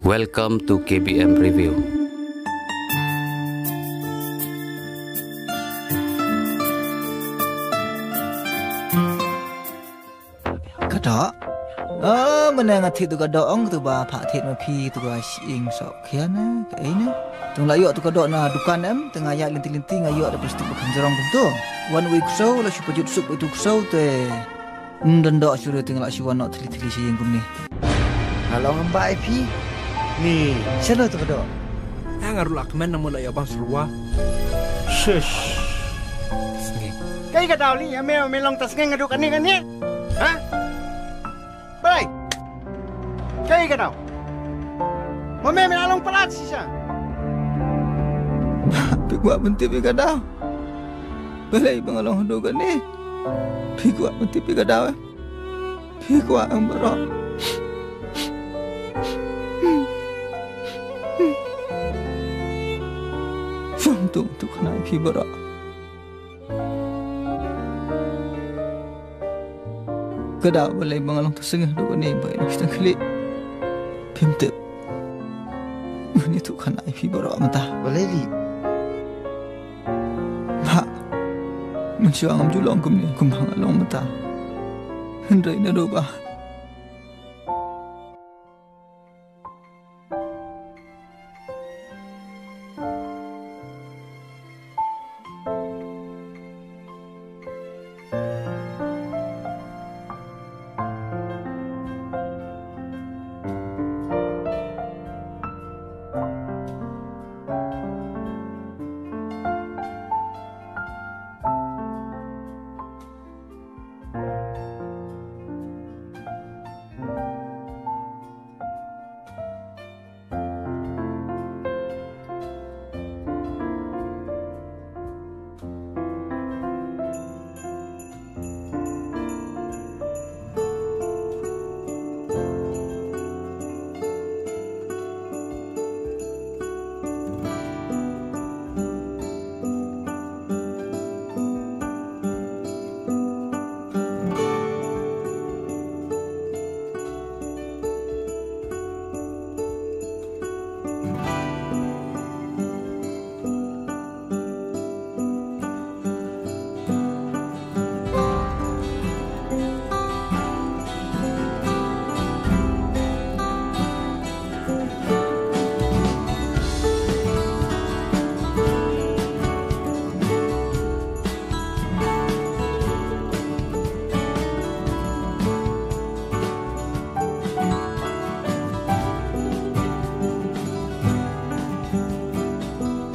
Welcome to KBM Review. Kata, menang hati tu kado ong tu bah pak hati mapi tu bah siing sok kian ke ini. Tung layok tu kado na dukan em tengah ayat linting-linting ayok ada plastik bukan jerong tu. One week so lah supaya jut sup itu so te. Dendok sudah tinggal siwan nak teli-teli siing kum ni. Kalau ngambai pi. Ni, siapa tu kado? Ngaruh lak men namun layok bang serua. Shush. Kaya ka daw ni, may long tas nga ngaduk ani kani. Ha? Bay. Kaya ka daw. Mo may along palat siya. Pigwa benti pi kadaw. Balai bangalong hando kani. Pigwa benti pi kadaw. Pigwa ang barok. Tung tu kena pi barok. Kada balai bangalong tersengah do ni baik kita klik pimtep ini tu kan IP baru amata balai li ha mensyang julong kum ni kum bangalong mata hendai na do ba.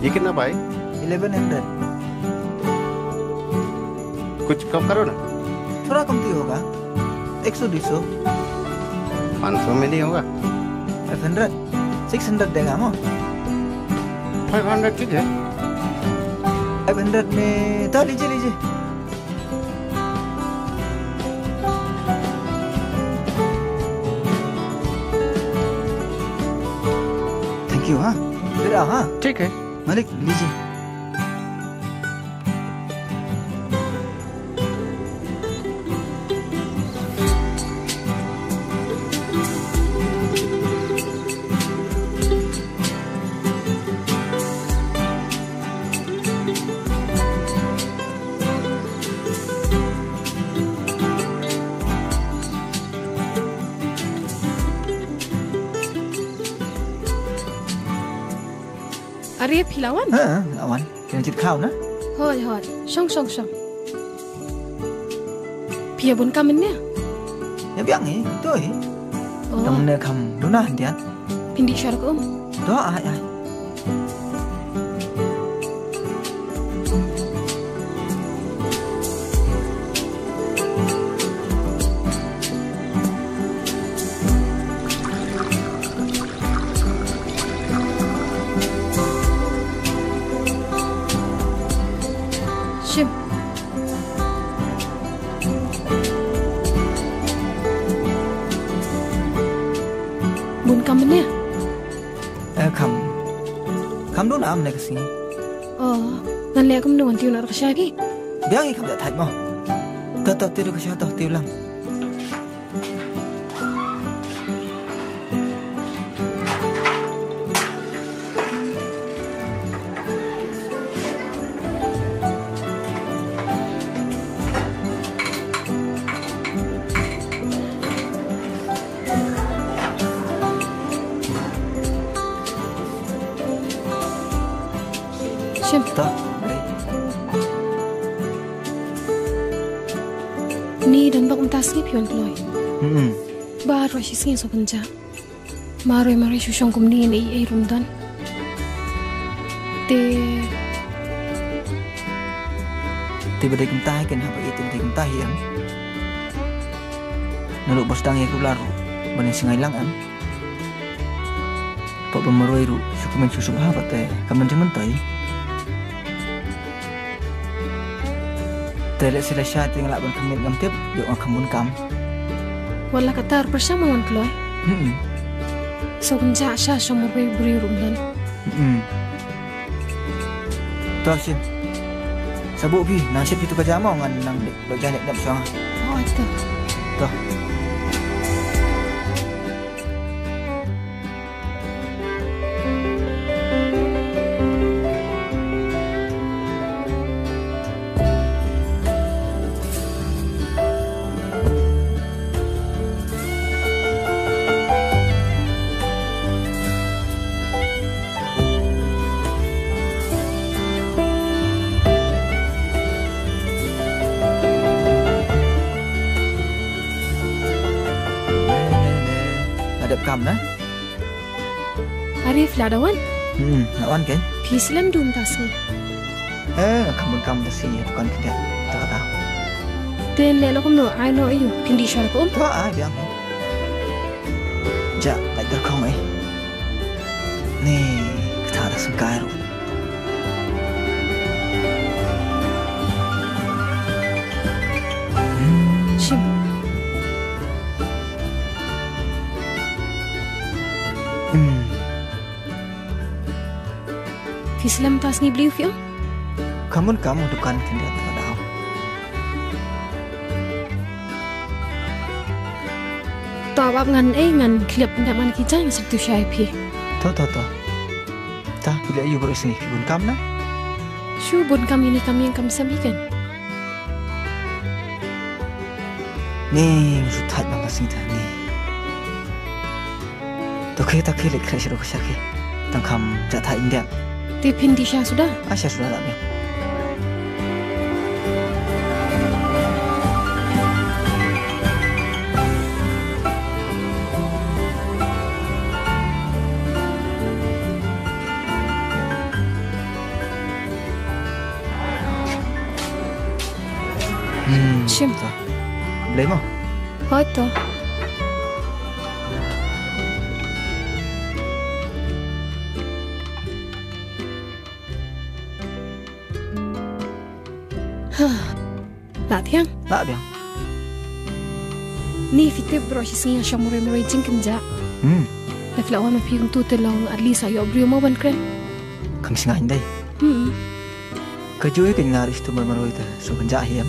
ये कितना भाई 1100 कुछ कम करो ना थोड़ा कमती होगा 100-200 500 में नहीं होगा 500 600 देगा मो 500 ठीक है 500 में तो लीजिए थैंक यू हाँ फिर आओ हाँ ठीक है Malik, लीजिए Arya Pilawan? Awan, kena cit kau na? Hoi, Song. Pia bun kamen niya? Ya biang tu Kamu ne kam duna hantian? Pindi syar ko Doa ay. Shim. Bun kamen niya? Kam duna am ne kesini. Oh, nanti aku mendengar tiup nak kesyaki. Biang kam dah thaj mo. Tetap tiru kesya toh tiulang. Sim, Toh, baik. ni dan bak umtas ni pion kloy. Hmm. Baru si singin so kenja. Maroy susong kum ni ai rumdan. Tiba-tiba kentah kan apa itu tiba kentah yang naluk bos dang aku laru bani singai lang an. Pak pemeroi ru suku men susuk ha patay kaman jaman tay. Tele sila sya tinggal ban kamit ngam tip yo kamun kam. Wala katar bersama wan kloy. So kenja sya so maroy buri rumdan. Toh sim. Sabuk pi nasib itu kerja mau ngan nang dek janek dap sang. Oh, itu. Toh. Kam na? Arif ladawan. Lawan kan? Pislam dum tas ni. Kamun kam dah sih bukan tidak tahu. Ten le lokom no I know you pindi shar ko. Tahu biang. Ja, tak terkong Nih, kita ada sengkairu. Sim. Pislam tas ni beliau fiang. Kamu dukan tidak tahu. Tawab ngan klip ndak man kita yang sabtu syai pi. Toh. Tah bila you bersih bun kam na? Shu bun kami ni kami yang kami samikan. Nih, sudah bang kasih ni. Toke tak kira kerja roh sakit. Tangkam jatah India. Di pindi syah sudah. Asya sudah tak biang. Sim. Boleh mau? Hoto. Latihan? Tak biang. Ni fitib bro si singa siya muray jing kenja. Naflawan na piyong tutelong at least ayo brio mo ban kren. Kang singa hinday. Kajoy kan ngaris tu marmaroy ta so kenja hiam.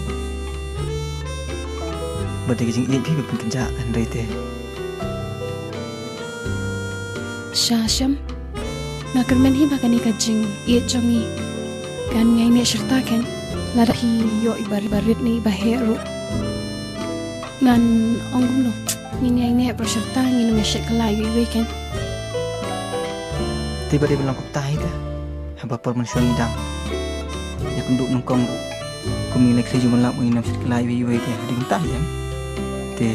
Berarti jing iit pi pun kenja andai te. Syasham. Nakermen hi bakani kajing iit jongi. Kan ngay ni serta kan. Ladahi yo ibar-barit ni baheru. Ngan onggum no. Nini ay berserta nginu ngesyek kelayu iwe kan. Tiba-tiba langkap tahi dah. Hamba permanusia hidang. Ya kunduk nungkong. Kumilek seju melak menginam syek kelayu iwe dia. Di mentah ya. Te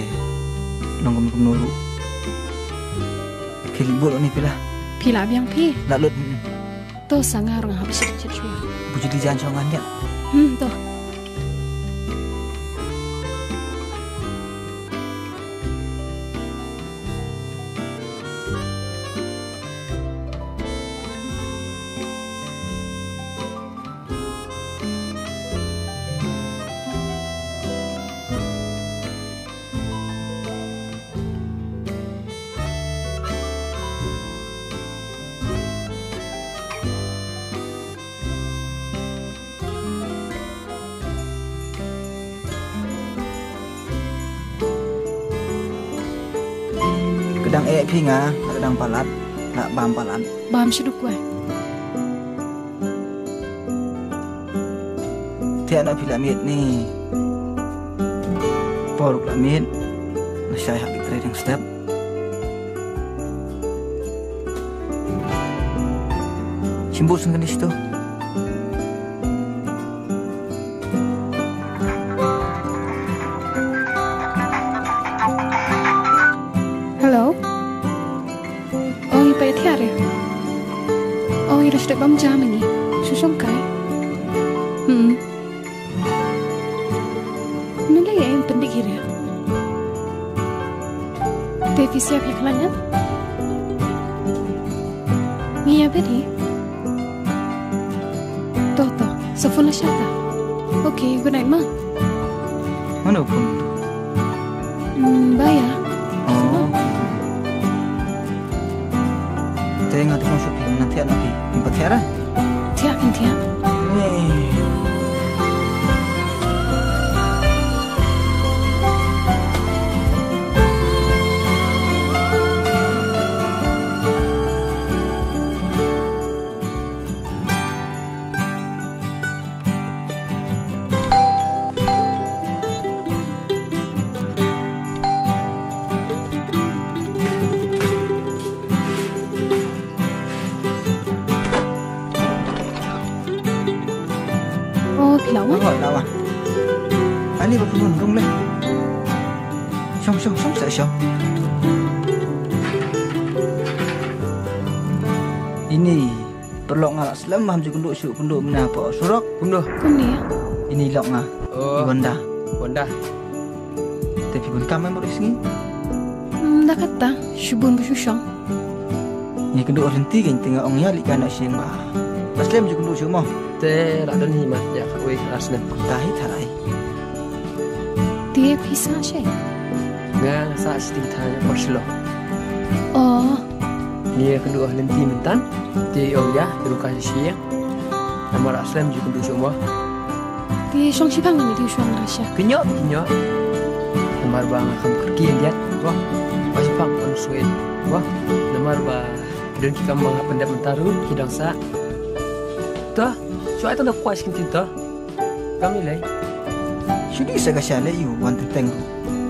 longgom kumnulu. Kilibul ni pila. Pila biang pi. Nak lut. To sangar ngah habis cecua. Bujud di jalan songan dia. To. Kedang pi nga, kedang palat, nak bam palat. Bam seduk gue. Tiada nak pilamid ni. Poruk lamid. Nasyai hak trading step. Simbol sengkan di situ. pa tiare. Oh, ira sudah bam jam ini. Susong kai. Nila ya yang penting kira. Tevi siap ya kelanya. Ngia bedi. Toto, sofona syata. Okay, good night ma. Mana pun. Baya. Oh. Tengah tengok shopping nanti anak pergi. Empat tiara. Tiap kan tiap. Nó gọi đâu à? Anh đi vào phần rung lên. Xong sợ xong. Ini perlu ngalak selam ham juga penduk mana apa surak. Kumdo. Kundi ya. Ini lok ngah. Wanda. Tapi pun kamu baru sini. Dah kata, syubun bersusong. Ni kedua henti kan tengah orang ya likan nak siang bah. Aslam juga penduk semua. Te radon himat ya kakwe Arsenal. Tahi tarai. Dia bisa sih. Nga sa sedikit hanya Barcelona. Oh, Ni kedua lenti mentan. Ti ya beruka siang. Nama Arsenal juga penduk semua. dia syong si bang ni dia syong rasya. Kenyok. Nomor bang akan pergi dia. Wah, masih pang konsuin. Wah, nomor ba dan kita mga pendap mentaru hidang sa. Tuh, so itu nak kuas kita. Kami lay. Sudi saya kasih alih you want to thank you.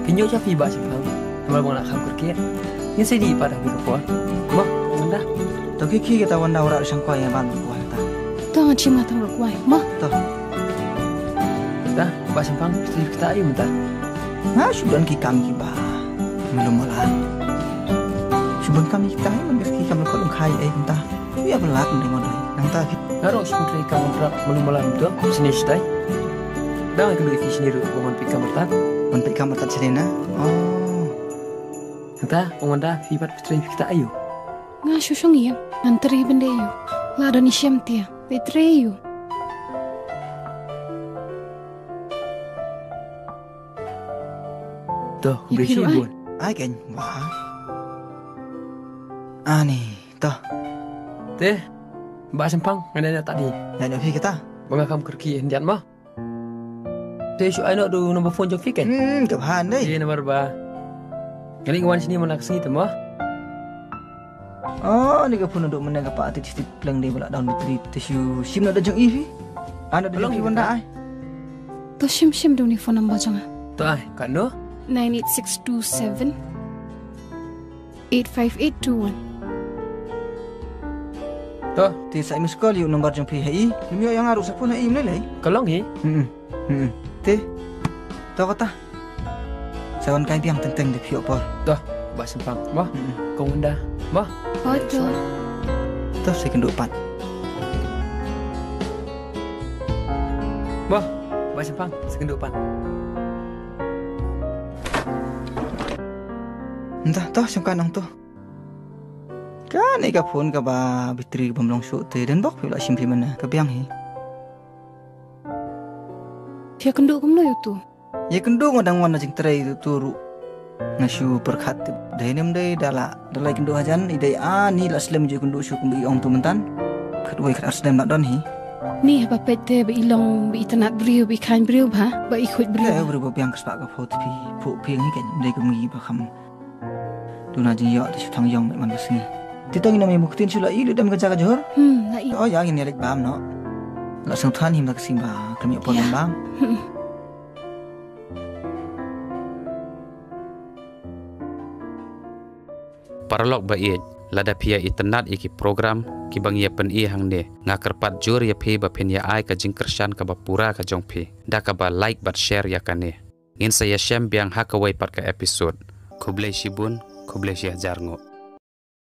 Kenyok siapa iba si bang. Nomor bang nak akan pergi. Ini saya di pada biru kuah. Wah, anda. Tapi kita wanda orang sang kuah yang bantu kuah kita. Tuh ngaji matang berkuai. Mah, Toh, Dah, ba simpang istri kita ayo mentah. nah sudah kami bah. Belum malah. Sudah kami kita ini kami kalau kai entah. Biar belak dengan dia. Nang tak Naro sementara kamu berap malam itu sini stay. Dah akan beli sini ru bangun pika mertat. Untuk kamu tak selena. Oh. Entah, anda fibat istri kita ayo. nga syong yang nganteri benda yu. Lada ni syam tia. Betre yu. Tuh, beri Ya, kira, sibun. Ai kan. Wah. Ani, toh. Teh, ba simpang ngada tadi. Dah ada kita. Bang akan kerki hendak mah. Teh su ayo do nombor phone jom fikan. Kebahan deh. Iya nomor ba. Kali kawan sini mana kesini tu mah. Oh, ni ke pun untuk menang apa artis pelang dia belak down di tisu. Sim nak ada jeng ivi. Anda ada Belum jeng kita. benda ai. Tuh syam do ni phone number jangan. Tuh ai, kan no? 98627 85821. Tuh, Ti saya miss call you nombor jeng pi hai. Ni yang harus pun hai mulai. kalau ni, Ti. Toh kata. Sawan kain tiang tentang di pihak por. tuh, ba simpang mah. Kau anda, mah. Oh, tuh. Toh saya kenduk pat. Mah, ba simpang sekendupan. Entah toh sangka nang toh. Kan ika pun ka ba bitri bamlong su te dan bok pula simpi mana ka biang hi. Dia kenduk kamu lo tu. Ya kendung ngadang wana jeng terai tu turu. Ngasu perkat dainem dai dala kendung hajan idai ani la slam je kendung su kumbi ong tu mentan. Kedua kat aslam nak don hi. Ni apa pete be ilong be itanat beriu be kain beriu ba? Ba ikut Ya beriu. beri biang kespak ka phot pi phu piang hi kan dai kumgi ba kham. Tu na jeng yo di thang yong man basni. Titang ina me muktin sula i dam ka jaga jor. La i. Oh ya ngin lek bam no. La sang than him nak sim ba kami pon Ya. bam. Paralog ba iet lada pia itenat iki program ki bang ye pen i hang ne ngakerpat jur ye phi ba pen ya ai ka jingkershan ka ba pura ka jong phi da ka ba like bat share ya kane ngin saya shem biang hakawai pat ka episode kublai shibun kublai shia jarngo